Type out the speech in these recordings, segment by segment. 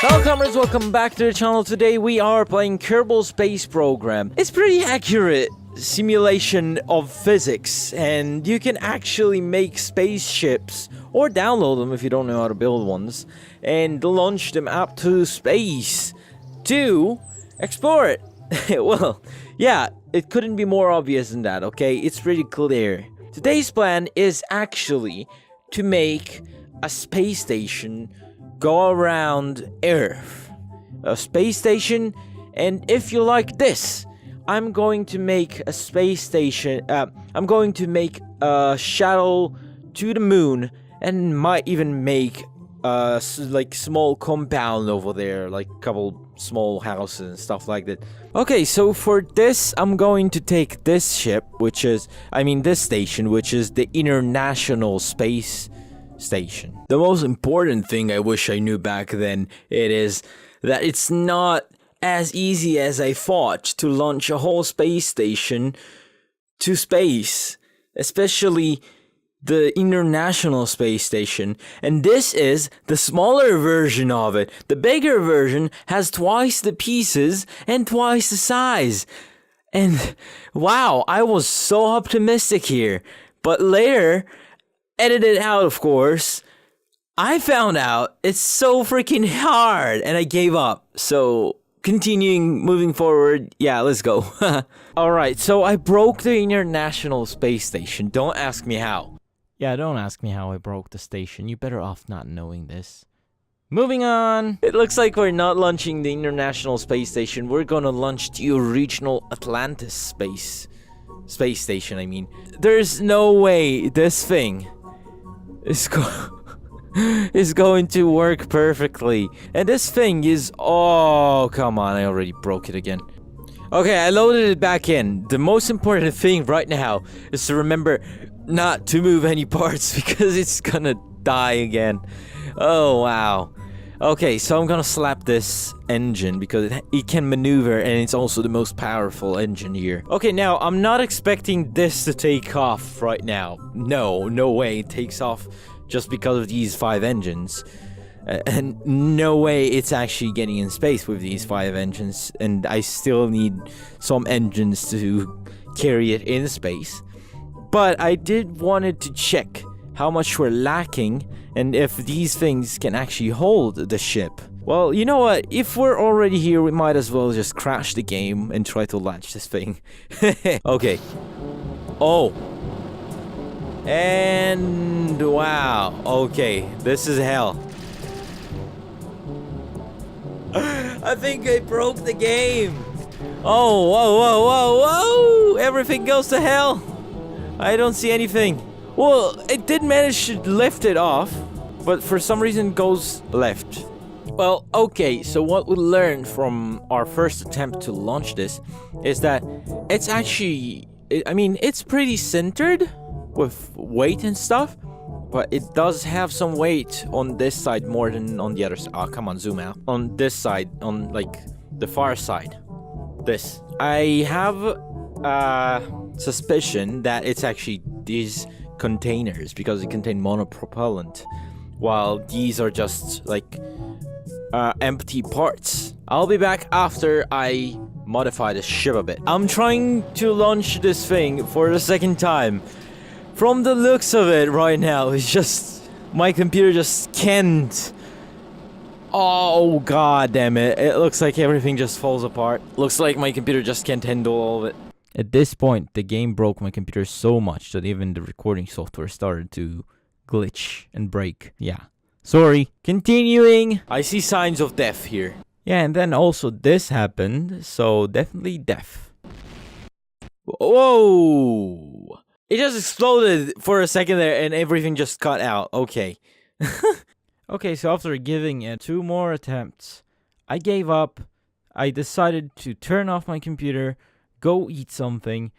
Welcomers, welcome back to the channel. Today we are playing Kerbal Space Program. It's pretty accurate simulation of physics, and you can actually make spaceships or download them if you don't know how to build ones and launch them up to space to explore it. Well, yeah, it couldn't be more obvious than that, okay? It's pretty clear. Today's plan is actually to make a space station go around Earth. A space station, and if you like this, I'm going to make a space station, I'm going to make a shuttle to the moon, and might even make like small compound over there, like a couple small houses and stuff like that. Okay, so for this, I'm going to take this ship, this station, which is the International Space Station. The most important thing I wish I knew back then, it is that it's not as easy as I thought to launch a whole space station to space, especially the International Space Station, and this is the smaller version of it. The bigger version has twice the pieces and twice the size. And wow, I was so optimistic here, but later, edited out of course, I found out it's so freaking hard and I gave up. So moving forward, yeah, let's go. Alright, so I broke the International Space Station. Don't ask me how. Yeah, don't ask me how I broke the station. You're better off not knowing this. Moving on. It looks like we're not launching the International Space Station. We're gonna launch the original Atlantis Space Station, I mean. There's no way this thing is going to work perfectly. And this thing is... Oh, come on. I already broke it again. Okay, I loaded it back in. The most important thing right now is to remember not to move any parts because it's gonna die again. Oh, wow. Okay, so I'm gonna slap this engine because it can maneuver, and it's also the most powerful engine here. Okay, now, I'm not expecting this to take off right now. No way it takes off just because of these 5 engines. And no way it's actually getting in space with these 5 engines, and I still need some engines to carry it in space. But I did wanted to check how much we're lacking and if these things can actually hold the ship. Well, you know what? If we're already here, we might as well just crash the game and try to launch this thing. Okay. Oh. And wow. Okay, this is hell. I think I broke the game. Oh, whoa. Everything goes to hell. I don't see anything. Well, it did manage to lift it off, but for some reason it goes left. Well, okay, so what we learned from our first attempt to launch this is that it's actually, it's pretty centered with weight and stuff, but it does have some weight on this side more than on the other side. Oh, come on, zoom out. On this side, on like the far side. This. I have suspicion that it's actually these containers because they contain monopropellant, while these are just like empty parts. I'll be back after I modify the ship a bit. I'm trying to launch this thing for the second time. From the looks of it right now, it's just my computer just can't. Oh god damn it. It looks like everything just falls apart. Looks like my computer just can't handle all of it. At this point, the game broke my computer so much that even the recording software started to glitch and break. Yeah. Sorry. Continuing. I see signs of death here. Yeah, and then also this happened, so definitely death. Whoa! It just exploded for a second there and everything just cut out. Okay. Okay, so after giving it 2 more attempts, I gave up. I decided to turn off my computer, go eat something,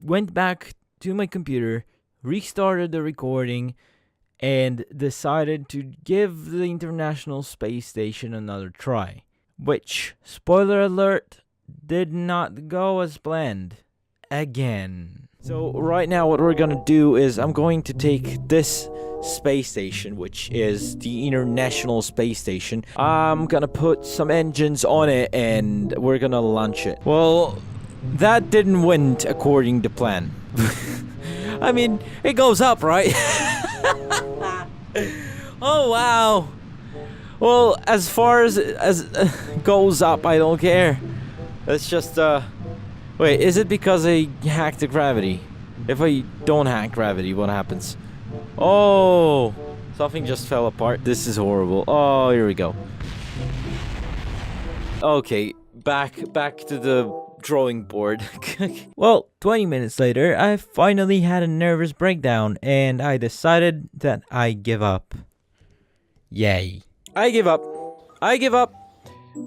went back to my computer, restarted the recording, and decided to give the International Space Station another try. Which, spoiler alert, did not go as planned. Again. So right now what we're gonna do is I'm going to take this space station, which is the International Space Station. I'm gonna put some engines on it and we're gonna launch it. Well, that didn't went according to plan. I mean, it goes up, right? Oh wow. Well, as far as goes up, I don't care. It's just wait, is it because I hacked the gravity? If I don't hack gravity, what happens? Oh, something just fell apart. This is horrible. Oh, here we go. Okay, back to the drawing board. Well, 20 minutes later, I finally had a nervous breakdown and I decided that I give up. Yay. I give up. I give up.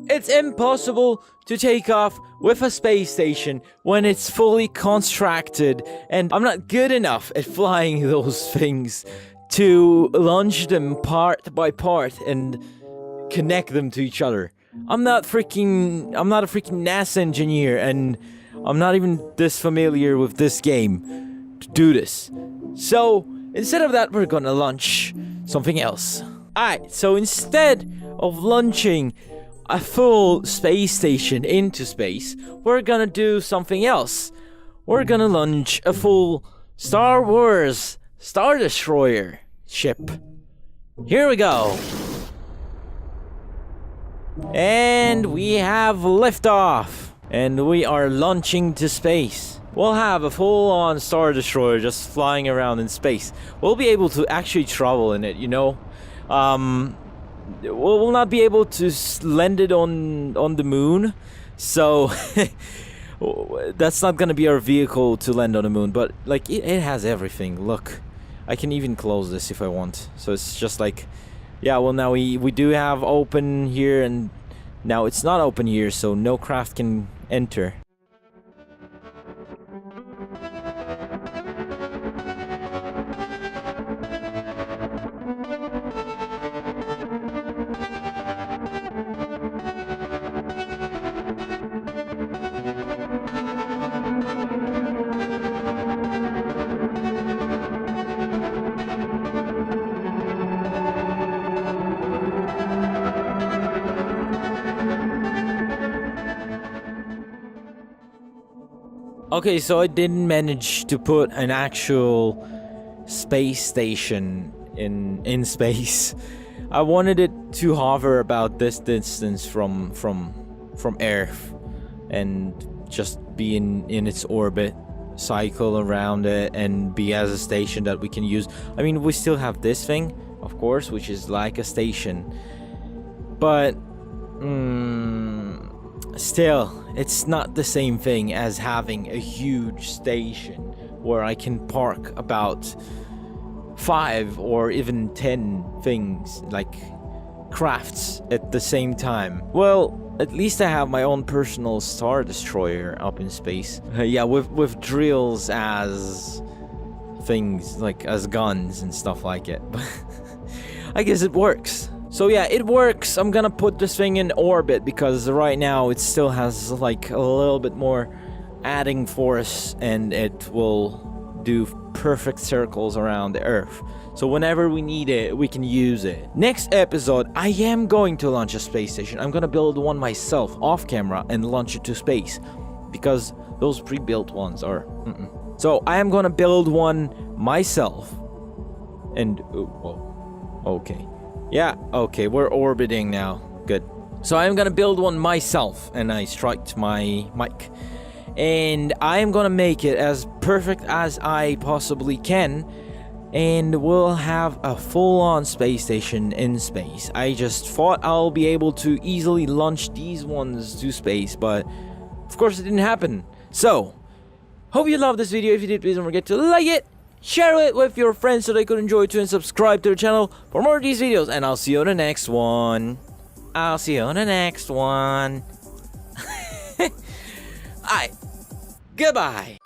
It's impossible to take off with a space station when it's fully constructed, and I'm not good enough at flying those things to launch them part by part and connect them to each other. I'm not a freaking NASA engineer, and I'm not even this familiar with this game to do this. So instead of that, we're gonna launch something else. Alright, so instead of launching a full space station into space, we're gonna do something else. We're gonna launch a full Star Wars Star Destroyer ship. Here we go. And we have liftoff. And we are launching to space. We'll have a full-on Star Destroyer just flying around in space. We'll be able to actually travel in it, you know. We'll not be able to land it on the moon, so that's not gonna be our vehicle to land on the moon. But like it has everything. Look, I can even close this if I want. So it's just like, yeah. Well, now we do have open here, and now it's not open here, so no craft can enter. Okay, so I didn't manage to put an actual space station in space. I wanted it to hover about this distance from Earth and just be in its orbit, cycle around it, and be as a station that we can use. I mean, we still have this thing, of course, which is like a station, but still, it's not the same thing as having a huge station where I can park about 5 or even 10 things, like crafts, at the same time. Well, at least I have my own personal Star Destroyer up in space. Yeah, with drills as things, like as guns and stuff like it. But I guess it works. So yeah, it works. I'm gonna put this thing in orbit because right now it still has like a little bit more adding force, and it will do perfect circles around the Earth. So whenever we need it, we can use it. Next episode, I am going to launch a space station. I'm gonna build one myself off camera and launch it to space, because those pre-built ones are So I am gonna build one myself. And whoa, okay. Yeah, okay, we're orbiting now. Good. So I'm gonna build one myself, and I striked my mic. And I am gonna make it as perfect as I possibly can, and we'll have a full-on space station in space. I just thought I'll be able to easily launch these ones to space, but of course it didn't happen. So, hope you loved this video. If you did, please don't forget to like it, share it with your friends so they could enjoy it too, and subscribe to the channel for more of these videos. And I'll see you on the next one. Alright, goodbye.